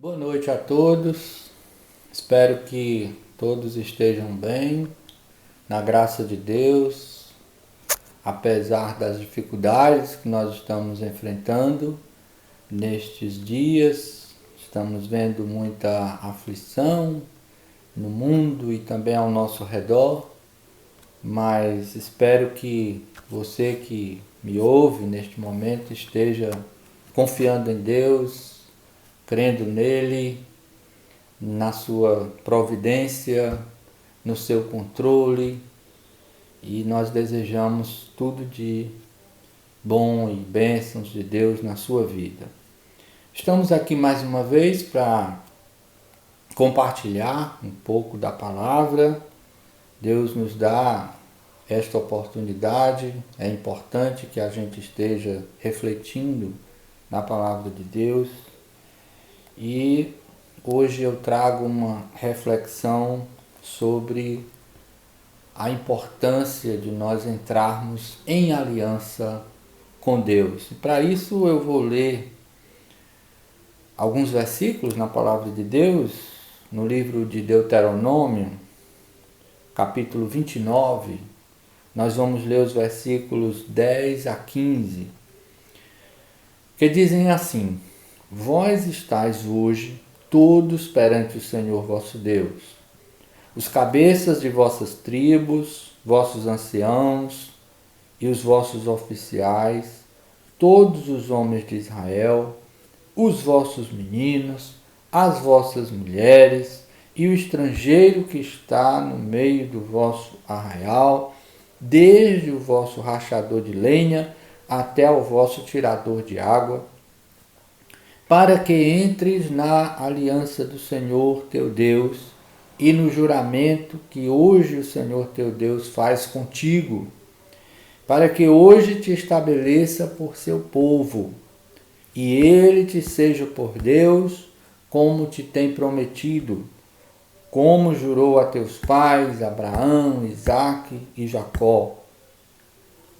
Boa noite a todos. Espero que todos estejam bem, na graça de Deus, apesar das dificuldades que nós estamos enfrentando nestes dias. Estamos vendo muita aflição no mundo e também ao nosso redor, mas espero que você que me ouve neste momento esteja confiando em Deus, crendo nele, na sua providência, no seu controle, e nós desejamos tudo de bom e bênçãos de Deus na sua vida. Estamos aqui mais uma vez para compartilhar um pouco da palavra. Deus nos dá esta oportunidade. É importante que a gente esteja refletindo na palavra de Deus. E hoje eu trago uma reflexão sobre a importância de nós entrarmos em aliança com Deus. E para isso eu vou ler alguns versículos na palavra de Deus, no livro de Deuteronômio, capítulo 29. Nós vamos ler os versículos 10 a 15, que dizem assim: Vós estáis hoje todos perante o Senhor vosso Deus, os cabeças de vossas tribos, vossos anciãos e os vossos oficiais, todos os homens de Israel, os vossos meninos, as vossas mulheres e o estrangeiro que está no meio do vosso arraial, desde o vosso rachador de lenha até o vosso tirador de água, para que entres na aliança do Senhor teu Deus e no juramento que hoje o Senhor teu Deus faz contigo, para que hoje te estabeleça por seu povo, e ele te seja por Deus, como te tem prometido, como jurou a teus pais, Abraão, Isaque e Jacó.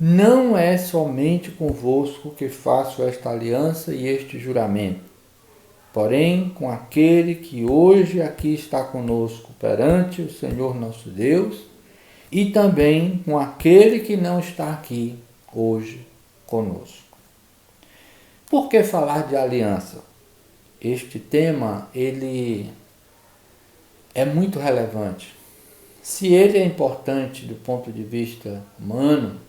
Não é somente convosco que faço esta aliança e este juramento, porém com aquele que hoje aqui está conosco perante o Senhor nosso Deus, e também com aquele que não está aqui hoje conosco. Por que falar de aliança? Este tema, ele é muito relevante. Se ele é importante do ponto de vista humano,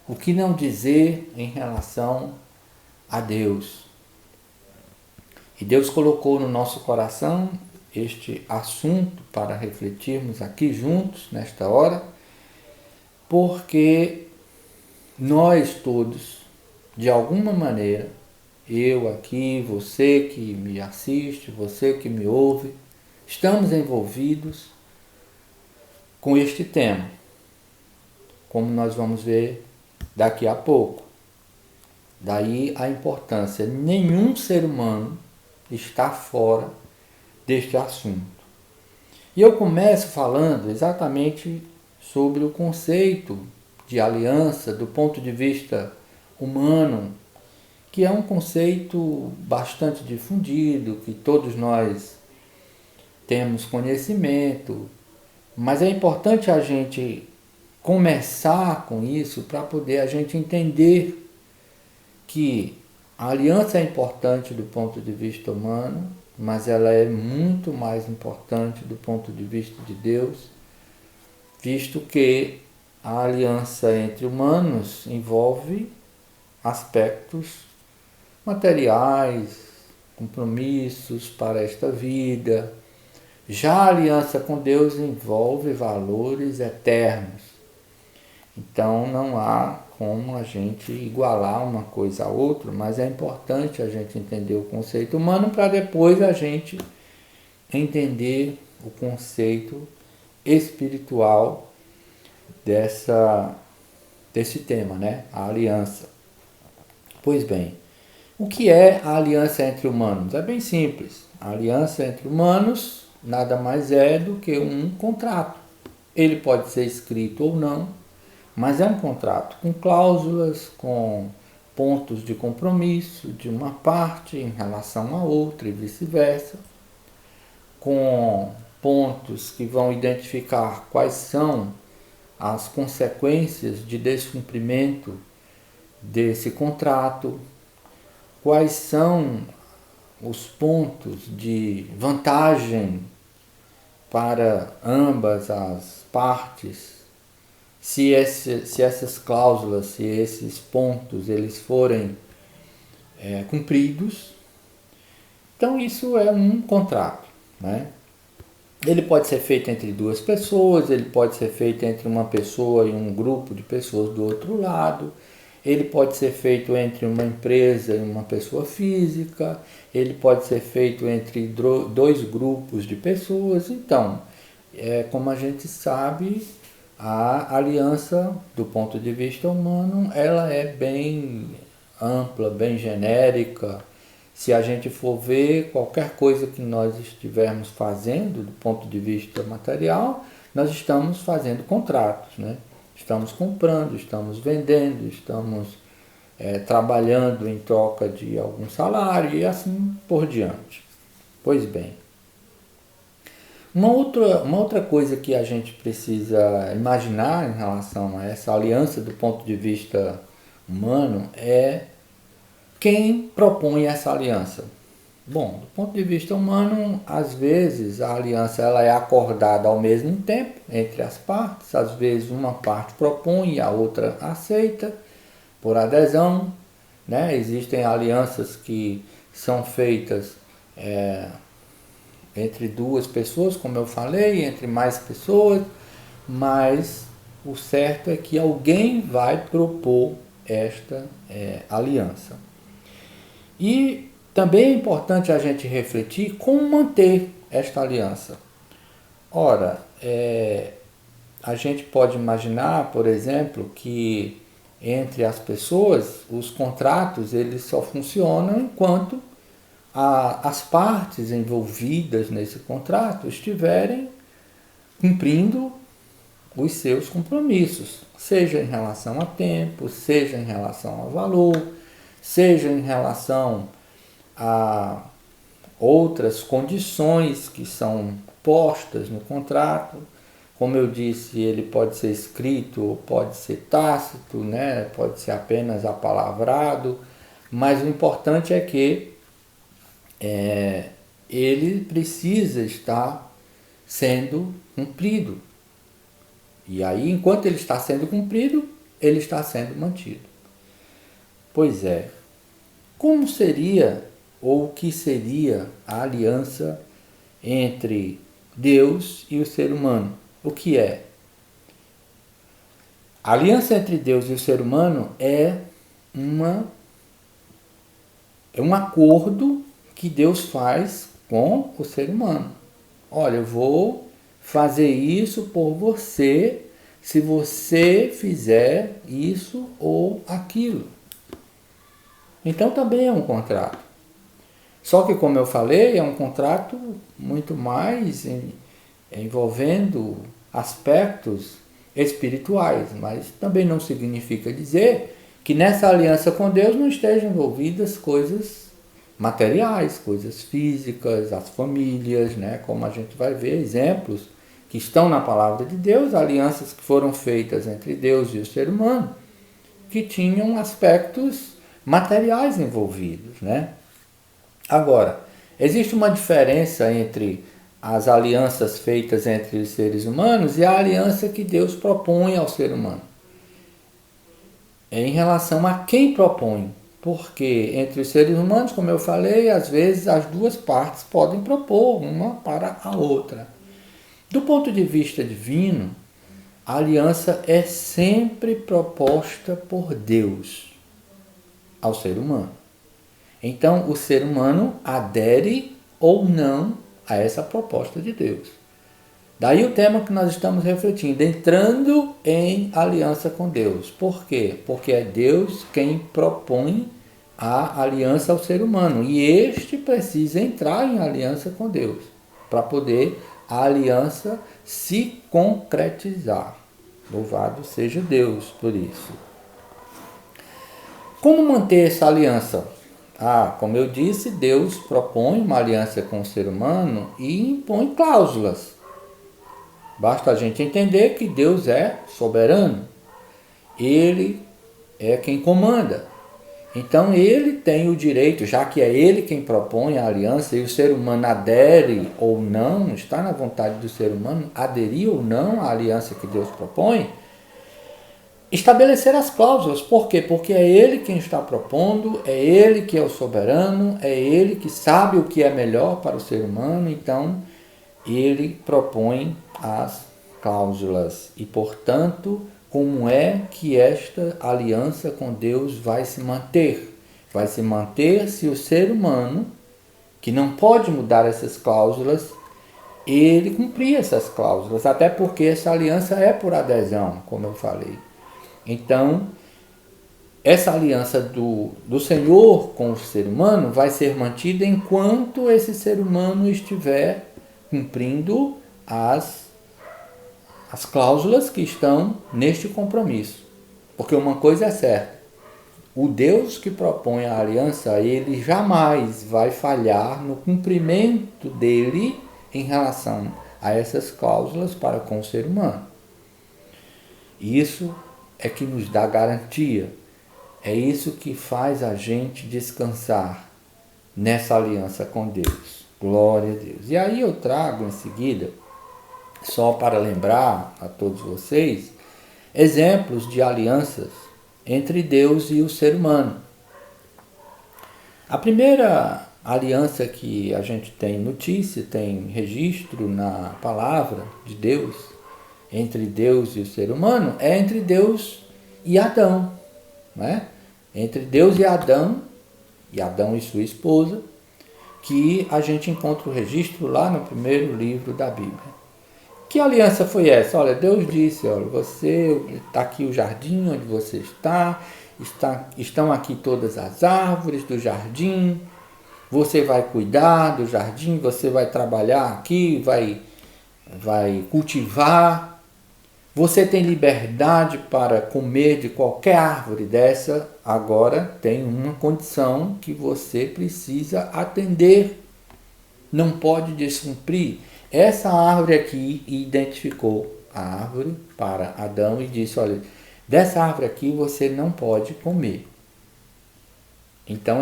o que não dizer em relação a Deus? E Deus colocou no nosso coração este assunto para refletirmos aqui juntos, nesta hora, porque nós todos, de alguma maneira, eu aqui, você que me assiste, você que me ouve, estamos envolvidos com este tema, como nós vamos ver daqui a pouco. Daí a importância. Nenhum ser humano está fora deste assunto. E eu começo falando exatamente sobre o conceito de aliança do ponto de vista humano, que é um conceito bastante difundido, que todos nós temos conhecimento, mas é importante a gente começar com isso para poder a gente entender que a aliança é importante do ponto de vista humano, mas ela é muito mais importante do ponto de vista de Deus, visto que a aliança entre humanos envolve aspectos materiais, compromissos para esta vida. Já a aliança com Deus envolve valores eternos. Então não há como a gente igualar uma coisa a outra, mas é importante a gente entender o conceito humano para depois a gente entender o conceito espiritual desse tema, né? A aliança. Pois bem, o que é a aliança entre humanos? É bem simples. A aliança entre humanos nada mais é do que um contrato. Ele pode ser escrito ou não, mas é um contrato com cláusulas, com pontos de compromisso de uma parte em relação à outra e vice-versa. com pontos que vão identificar quais são as consequências de descumprimento desse contrato, quais são os pontos de vantagem para ambas as partes, se essas cláusulas, se esses pontos eles forem cumpridos. Então isso é um contrato, né? Ele pode ser feito entre duas pessoas, ele pode ser feito entre uma pessoa e um grupo de pessoas do outro lado, ele pode ser feito entre uma empresa e uma pessoa física, ele pode ser feito entre dois grupos de pessoas. Então, como a gente sabe, a aliança, do ponto de vista humano, ela é bem ampla, bem genérica. Se a gente for ver qualquer coisa que nós estivermos fazendo do ponto de vista material, nós estamos fazendo contratos, né? Estamos comprando, estamos vendendo, estamos trabalhando em troca de algum salário e assim por diante. Pois bem, uma outra coisa que a gente precisa imaginar em relação a essa aliança do ponto de vista humano é quem propõe essa aliança. Bom, do ponto de vista humano, às vezes a aliança ela é acordada ao mesmo tempo entre as partes, às vezes uma parte propõe e a outra aceita por adesão, né? Existem alianças que são feitas entre duas pessoas, como eu falei, entre mais pessoas, mas o certo é que alguém vai propor esta aliança. E também é importante a gente refletir como manter esta aliança. Ora, a gente pode imaginar, por exemplo, que entre as pessoas, os contratos eles só funcionam enquanto as partes envolvidas nesse contrato estiverem cumprindo os seus compromissos, seja em relação a tempo, seja em relação a valor, seja em relação a outras condições que são postas no contrato. Como eu disse, ele pode ser escrito ou pode ser tácito, né? Pode ser apenas apalavrado, mas o importante é que ele precisa estar sendo cumprido. E aí, enquanto ele está sendo cumprido, ele está sendo mantido. Pois é, como seria ou o que seria a aliança entre Deus e o ser humano? O que é? A aliança entre Deus e o ser humano é um acordo que Deus faz com o ser humano. Olha, eu vou fazer isso por você se você fizer isso ou aquilo. Então também é um contrato. Só que, como eu falei, é um contrato muito mais envolvendo aspectos espirituais, mas também não significa dizer que nessa aliança com Deus não estejam envolvidas coisas materiais, coisas físicas, as famílias, né? Como a gente vai ver exemplos que estão na palavra de Deus, alianças que foram feitas entre Deus e o ser humano, que tinham aspectos materiais envolvidos, né? Agora, existe uma diferença entre as alianças feitas entre os seres humanos e a aliança que Deus propõe ao ser humano. Em relação a quem propõe, porque entre os seres humanos, como eu falei, às vezes as duas partes podem propor uma para a outra. Do ponto de vista divino, a aliança é sempre proposta por Deus ao ser humano. Então, o ser humano adere ou não a essa proposta de Deus. Daí o tema que nós estamos refletindo, entrando em aliança com Deus. Por quê? Porque é Deus quem propõe a aliança ao ser humano. E este precisa entrar em aliança com Deus, para poder a aliança se concretizar. Louvado seja Deus por isso. Como manter essa aliança? Como eu disse, Deus propõe uma aliança com o ser humano e impõe cláusulas. Basta a gente entender que Deus é soberano. Ele é quem comanda. Então ele tem o direito, já que é ele quem propõe a aliança e o ser humano adere ou não, está na vontade do ser humano aderir ou não à aliança que Deus propõe, estabelecer as cláusulas. Por quê? Porque é ele quem está propondo, é ele que é o soberano, é ele que sabe o que é melhor para o ser humano, então ele propõe as cláusulas. E, portanto, como é que esta aliança com Deus vai se manter? Vai se manter se o ser humano, que não pode mudar essas cláusulas, ele cumprir essas cláusulas, até porque essa aliança é por adesão, como eu falei. Então, essa aliança do Senhor com o ser humano vai ser mantida enquanto esse ser humano estiver cumprindo as cláusulas que estão neste compromisso. Porque uma coisa é certa, o Deus que propõe a aliança, ele jamais vai falhar no cumprimento dele em relação a essas cláusulas para com o ser humano. Isso é que nos dá garantia, é isso que faz a gente descansar nessa aliança com Deus. Glória a Deus. E aí eu trago em seguida, só para lembrar a todos vocês, exemplos de alianças entre Deus e o ser humano. A primeira aliança que a gente tem notícia, tem registro na palavra de Deus, entre Deus e o ser humano, é entre Deus e Adão, né? Entre Deus e Adão e sua esposa, que a gente encontra o registro lá no primeiro livro da Bíblia. Que aliança foi essa? Olha, Deus disse, olha, está aqui o jardim onde você estão aqui todas as árvores do jardim, você vai cuidar do jardim, você vai trabalhar aqui, vai cultivar, você tem liberdade para comer de qualquer árvore dessa, agora tem uma condição que você precisa atender, não pode descumprir. Essa árvore aqui identificou a árvore para Adão e disse, olha, dessa árvore aqui você não pode comer. Então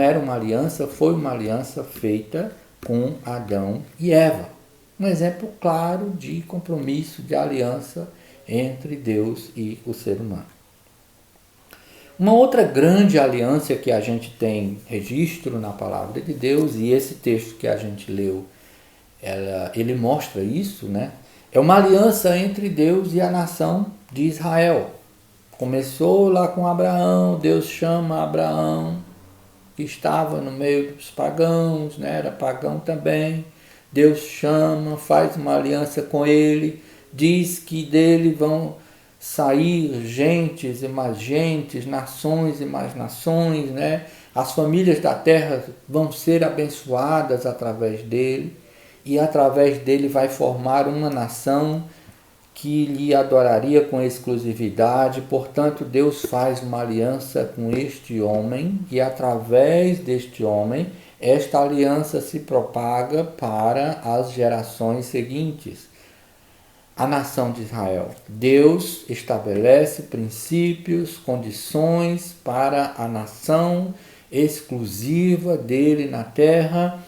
foi uma aliança feita com Adão e Eva. Um exemplo claro de compromisso, de aliança entre Deus e o ser humano. Uma outra grande aliança que a gente tem registro na palavra de Deus, e esse texto que a gente leu, ele mostra isso, né? É uma aliança entre Deus e a nação de Israel. Começou lá com Abraão, Deus chama Abraão, que estava no meio dos pagãos, né? Era pagão também. Deus chama, faz uma aliança com ele, diz que dele vão sair gentes e mais gentes, nações e mais nações, né? As famílias da terra vão ser abençoadas através dele, e através dele vai formar uma nação que lhe adoraria com exclusividade. Portanto, Deus faz uma aliança com este homem, e através deste homem, esta aliança se propaga para as gerações seguintes. A nação de Israel. Deus estabelece princípios, condições para a nação exclusiva dele na terra,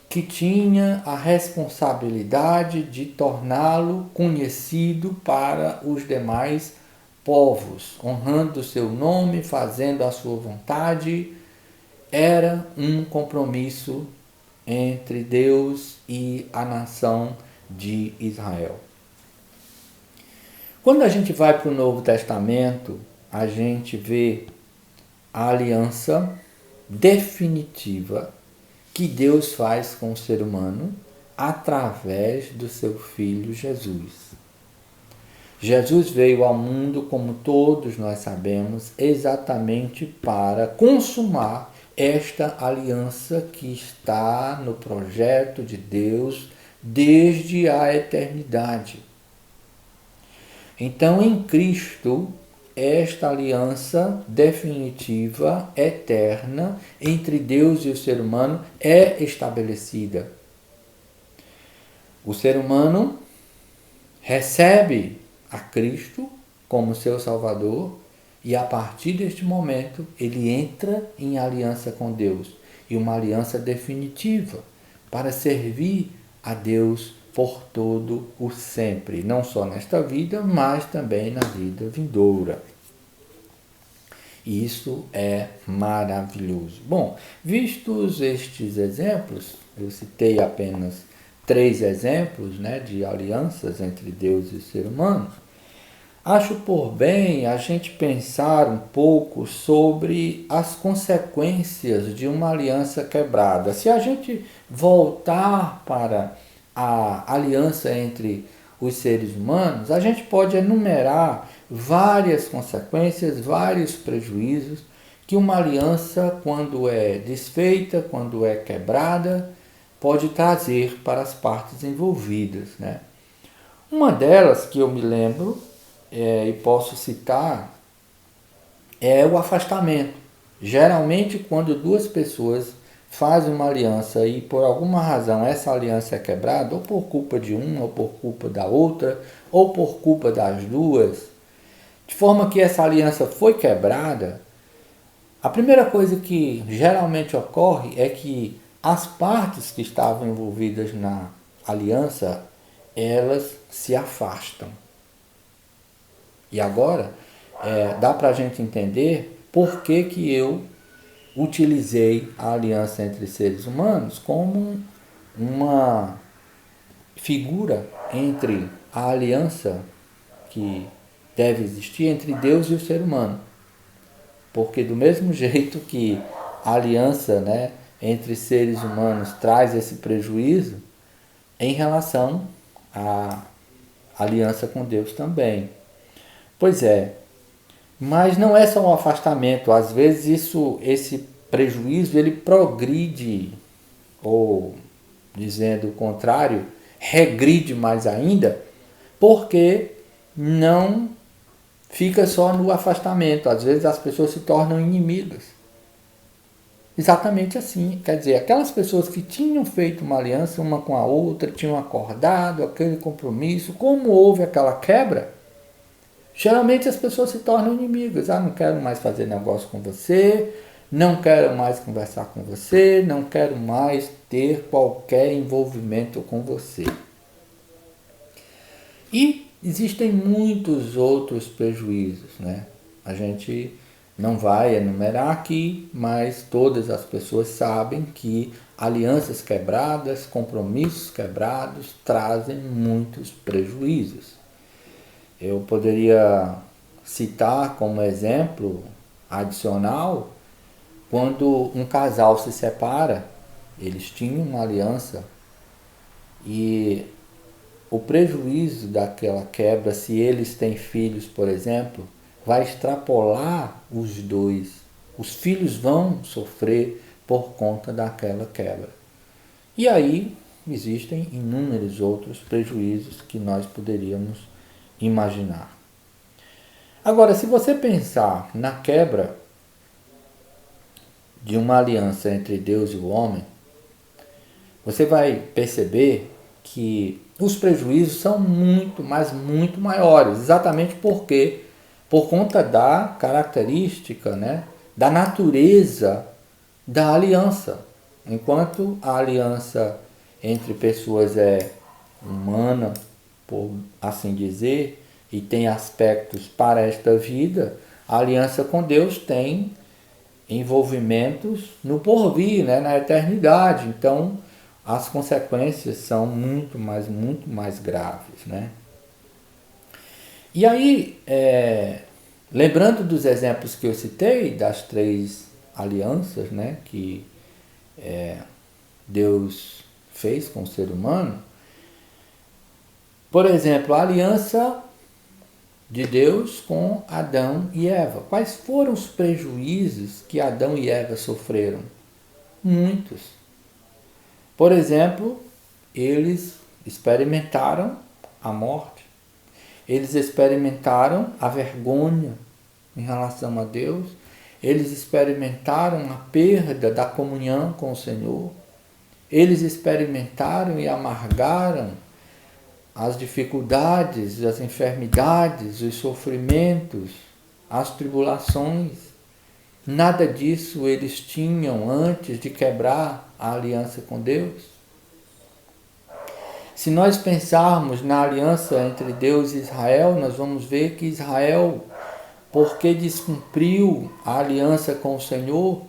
que tinha a responsabilidade de torná-lo conhecido para os demais povos, honrando o seu nome, fazendo a sua vontade. Era um compromisso entre Deus e a nação de Israel. Quando a gente vai para o Novo Testamento, a gente vê a aliança definitiva que Deus faz com o ser humano através do seu Filho Jesus. Jesus veio ao mundo, como todos nós sabemos, exatamente para consumar esta aliança que está no projeto de Deus desde a eternidade. Então, em Cristo, esta aliança definitiva, eterna, entre Deus e o ser humano é estabelecida. O ser humano recebe a Cristo como seu Salvador e a partir deste momento ele entra em aliança com Deus, e uma aliança definitiva para servir a Deus por todo o sempre, não só nesta vida, mas também na vida vindoura. E isso é maravilhoso. Bom, vistos estes exemplos, eu citei apenas 3 exemplos, né, de alianças entre Deus e o ser humano. Acho por bem a gente pensar um pouco sobre as consequências de uma aliança quebrada. Se a gente voltar para a aliança entre os seres humanos, a gente pode enumerar várias consequências, vários prejuízos que uma aliança, quando é desfeita, quando é quebrada, pode trazer para as partes envolvidas, né? Uma delas que eu me lembro e posso citar é o afastamento. Geralmente, quando 2 pessoas fazem uma aliança e por alguma razão essa aliança é quebrada, ou por culpa de uma, ou por culpa da outra, ou por culpa das duas, de forma que essa aliança foi quebrada, a primeira coisa que geralmente ocorre é que as partes que estavam envolvidas na aliança, elas se afastam. E agora, dá para a gente entender por que eu utilizei a aliança entre seres humanos como uma figura entre a aliança que deve existir entre Deus e o ser humano. Porque do mesmo jeito que a aliança, né, entre seres humanos traz esse prejuízo, em relação à aliança com Deus também. Pois é, mas não é só um afastamento, às vezes esse prejuízo ele progride, ou dizendo o contrário, regride mais ainda, porque não fica só no afastamento, às vezes as pessoas se tornam inimigas. Exatamente assim, quer dizer, aquelas pessoas que tinham feito uma aliança uma com a outra, tinham acordado aquele compromisso, como houve aquela quebra, geralmente as pessoas se tornam inimigas. Não quero mais fazer negócio com você, não quero mais conversar com você, não quero mais ter qualquer envolvimento com você. E existem muitos outros prejuízos, né? A gente não vai enumerar aqui, mas todas as pessoas sabem que alianças quebradas, compromissos quebrados trazem muitos prejuízos. Eu poderia citar como exemplo adicional, quando um casal se separa, eles tinham uma aliança e o prejuízo daquela quebra, se eles têm filhos, por exemplo, vai extrapolar os dois. Os filhos vão sofrer por conta daquela quebra. E aí existem inúmeros outros prejuízos que nós poderíamos imaginar. Agora, se você pensar na quebra de uma aliança entre Deus e o homem, você vai perceber que os prejuízos são muito, mas muito maiores, exatamente porque, por conta da característica, né, da natureza da aliança. Enquanto a aliança entre pessoas é humana, por assim dizer, e tem aspectos para esta vida, a aliança com Deus tem envolvimentos no porvir, né, na eternidade. Então, as consequências são muito mais graves, né? E aí, lembrando dos exemplos que eu citei, das 3 alianças, né, que Deus fez com o ser humano, por exemplo, a aliança de Deus com Adão e Eva. Quais foram os prejuízos que Adão e Eva sofreram? Muitos. Por exemplo, eles experimentaram a morte, eles experimentaram a vergonha, em relação a Deus, eles experimentaram a perda da comunhão com o Senhor, eles experimentaram e amargaram as dificuldades, as enfermidades, os sofrimentos, as tribulações. Nada disso eles tinham antes de quebrar a aliança com Deus. Se nós pensarmos na aliança entre Deus e Israel, nós vamos ver que Israel, porque descumpriu a aliança com o Senhor,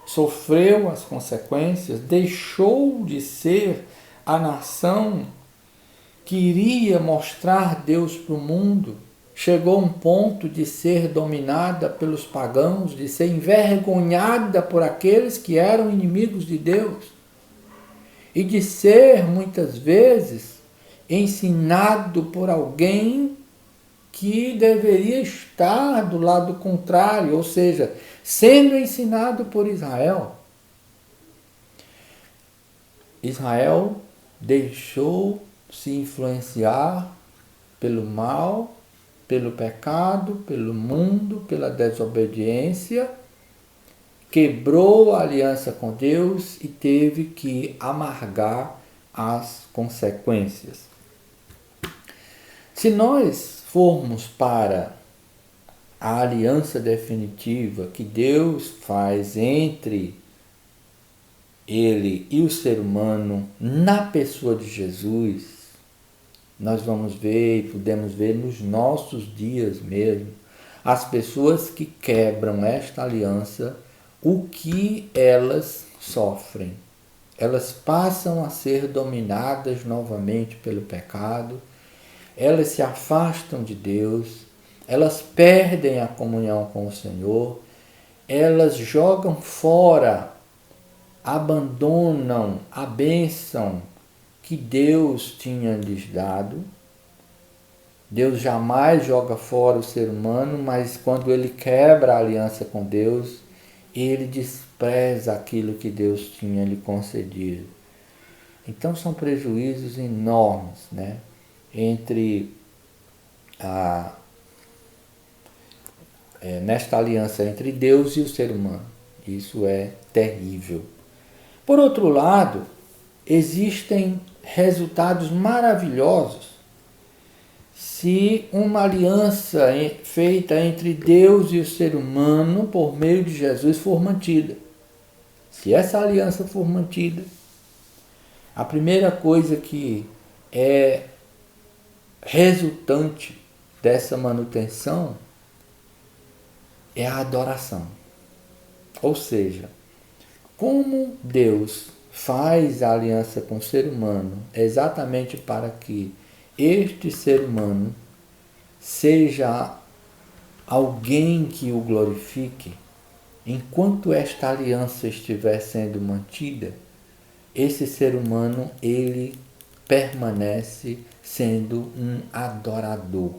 sofreu as consequências, deixou de ser a nação que iria mostrar Deus para o mundo, chegou a um ponto de ser dominada pelos pagãos, de ser envergonhada por aqueles que eram inimigos de Deus e de ser, muitas vezes, ensinado por alguém que deveria estar do lado contrário, ou seja, sendo ensinado por Israel. Israel deixou se influenciar pelo mal, pelo pecado, pelo mundo, pela desobediência, quebrou a aliança com Deus e teve que amargar as consequências. Se nós formos para a aliança definitiva que Deus faz entre Ele e o ser humano na pessoa de Jesus, nós vamos ver e podemos ver nos nossos dias mesmo, as pessoas que quebram esta aliança, o que elas sofrem. Elas passam a ser dominadas novamente pelo pecado, elas se afastam de Deus, elas perdem a comunhão com o Senhor, elas jogam fora, abandonam a bênção que Deus tinha lhes dado. Deus jamais joga fora o ser humano, mas quando ele quebra a aliança com Deus, ele despreza aquilo que Deus tinha lhe concedido. Então são prejuízos enormes, né? Nesta aliança entre Deus e o ser humano. Isso é terrível. Por outro lado, existem resultados maravilhosos se uma aliança feita entre Deus e o ser humano por meio de Jesus for mantida. Se essa aliança for mantida, a primeira coisa que é resultante dessa manutenção é a adoração. Ou seja, como Deus faz a aliança com o ser humano exatamente para que este ser humano seja alguém que o glorifique, enquanto esta aliança estiver sendo mantida, esse ser humano, ele permanece sendo um adorador.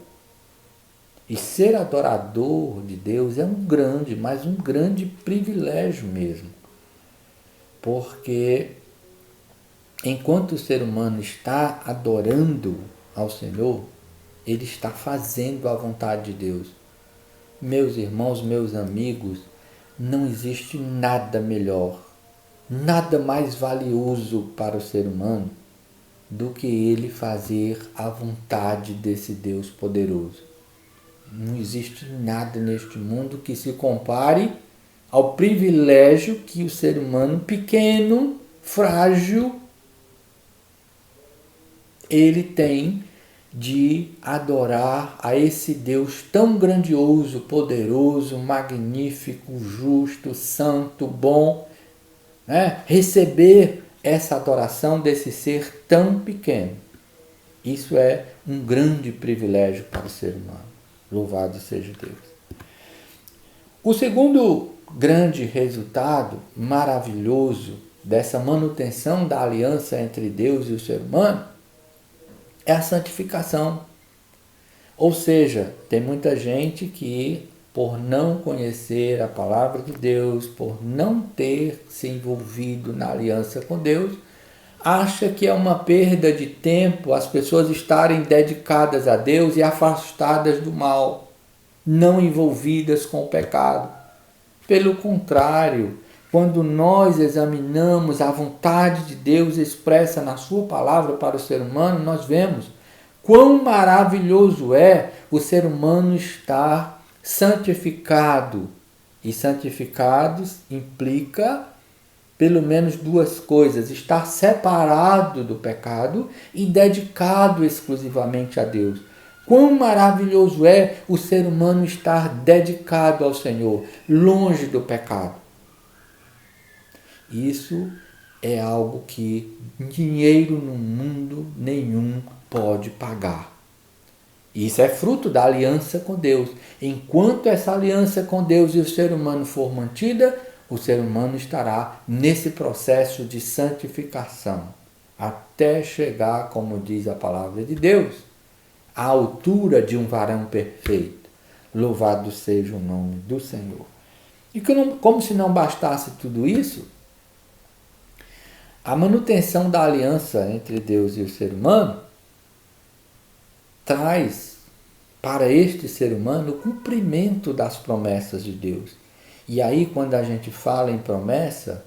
E ser adorador de Deus é mas um grande privilégio mesmo. Porque enquanto o ser humano está adorando ao Senhor, ele está fazendo a vontade de Deus. Meus irmãos, meus amigos, não existe nada melhor, nada mais valioso para o ser humano do que ele fazer a vontade desse Deus poderoso. Não existe nada neste mundo que se compare ao privilégio que o ser humano pequeno, frágil, ele tem de adorar a esse Deus tão grandioso, poderoso, magnífico, justo, santo, bom, né? Receber essa adoração desse ser tão pequeno. Isso é um grande privilégio para o ser humano. Louvado seja Deus. O segundo grande resultado maravilhoso dessa manutenção da aliança entre Deus e o ser humano é a santificação. Ou seja, tem muita gente que, por não conhecer a palavra de Deus, por não ter se envolvido na aliança com Deus, acha que é uma perda de tempo as pessoas estarem dedicadas a Deus e afastadas do mal. não envolvidas com o pecado. Pelo contrário, quando nós examinamos a vontade de Deus expressa na sua palavra para o ser humano, nós vemos quão maravilhoso é o ser humano estar santificado. E santificados implica pelo menos duas coisas: estar separado do pecado e dedicado exclusivamente a Deus. Quão maravilhoso é o ser humano estar dedicado ao Senhor, longe do pecado. Isso é algo que dinheiro no mundo nenhum pode pagar. Isso é fruto da aliança com Deus. Enquanto essa aliança com Deus e o ser humano for mantida, o ser humano estará nesse processo de santificação, até chegar, como diz a palavra de Deus, à altura de um varão perfeito. Louvado seja o nome do Senhor. E como se não bastasse tudo isso, a manutenção da aliança entre Deus e o ser humano traz para este ser humano o cumprimento das promessas de Deus. E aí, quando a gente fala em promessa,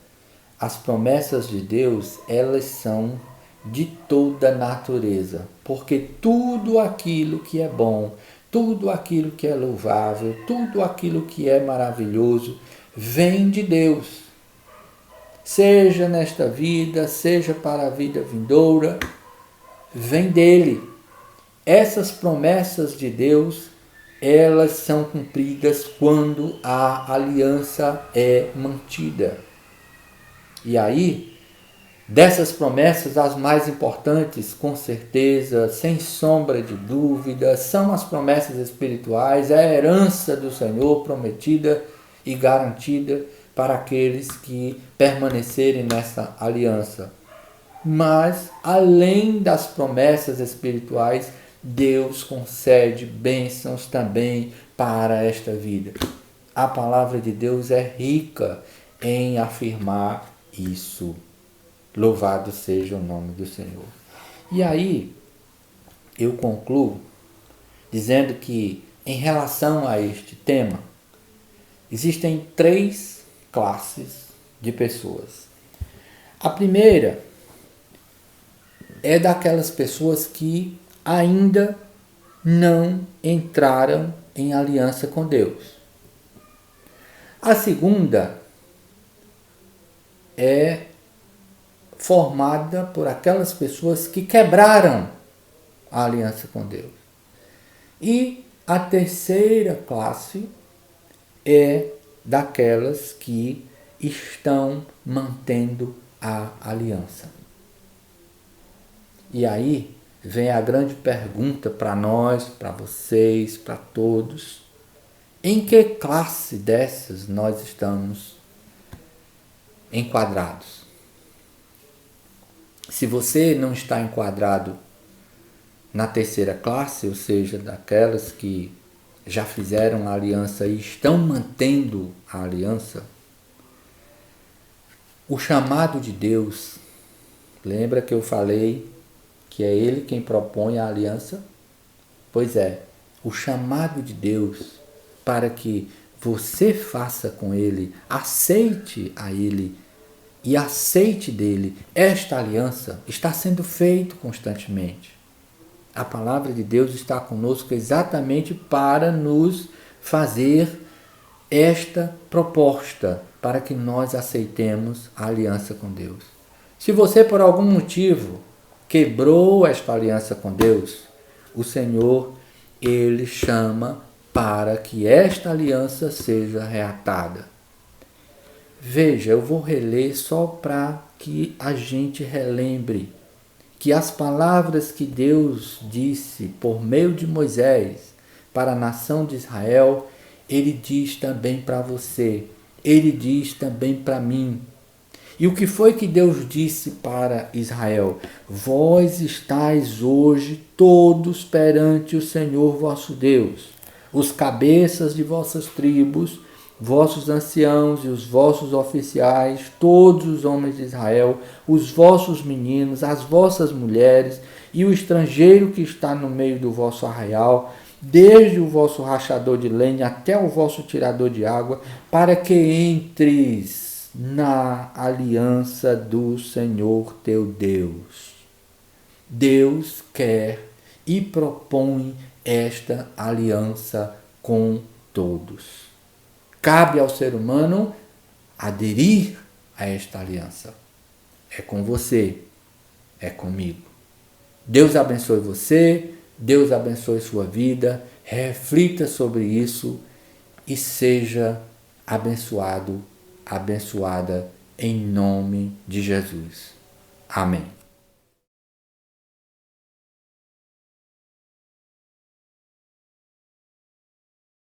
as promessas de Deus, elas são de toda natureza, porque tudo aquilo que é bom, tudo aquilo que é louvável, tudo aquilo que é maravilhoso, vem de Deus. Seja nesta vida, seja para a vida vindoura, vem dele. Essas promessas de Deus, elas são cumpridas quando a aliança é mantida. E aí, dessas promessas, as mais importantes, com certeza, sem sombra de dúvida, são as promessas espirituais, a herança do Senhor prometida e garantida para aqueles que permanecerem nessa aliança. Mas, além das promessas espirituais, Deus concede bênçãos também para esta vida. A palavra de Deus é rica em afirmar isso. Louvado seja o nome do Senhor. E aí, eu concluo dizendo que, em relação a este tema, existem 3 classes de pessoas. A primeira é daquelas pessoas que ainda não entraram em aliança com Deus. A segunda é formada por aquelas pessoas que quebraram a aliança com Deus. E a terceira classe é daquelas que estão mantendo a aliança. E aí vem a grande pergunta para nós, para vocês, para todos: em que classe dessas nós estamos enquadrados? Se você não está enquadrado na terceira classe, ou seja, daquelas que já fizeram a aliança e estão mantendo a aliança, o chamado de Deus, lembra que eu falei que é Ele quem propõe a aliança? Pois é, o chamado de Deus para que você faça com Ele, aceite a Ele e aceite dele esta aliança, está sendo feito constantemente. A palavra de Deus está conosco exatamente para nos fazer esta proposta, para que nós aceitemos a aliança com Deus. Se você por algum motivo quebrou esta aliança com Deus, o Senhor, Ele chama para que esta aliança seja reatada. Veja, eu vou reler só para que a gente relembre que as palavras que Deus disse por meio de Moisés para a nação de Israel, Ele diz também para você, Ele diz também para mim. E o que foi que Deus disse para Israel? Vós estáis hoje todos perante o Senhor vosso Deus, os cabeças de vossas tribos, vossos anciãos e os vossos oficiais, todos os homens de Israel, os vossos meninos, as vossas mulheres e o estrangeiro que está no meio do vosso arraial, desde o vosso rachador de lenha até o vosso tirador de água, para que entres na aliança do Senhor teu Deus. Deus quer e propõe esta aliança com todos. Cabe ao ser humano aderir a esta aliança. É com você, é comigo. Deus abençoe você, Deus abençoe sua vida, reflita sobre isso e seja abençoado, abençoada em nome de Jesus. Amém.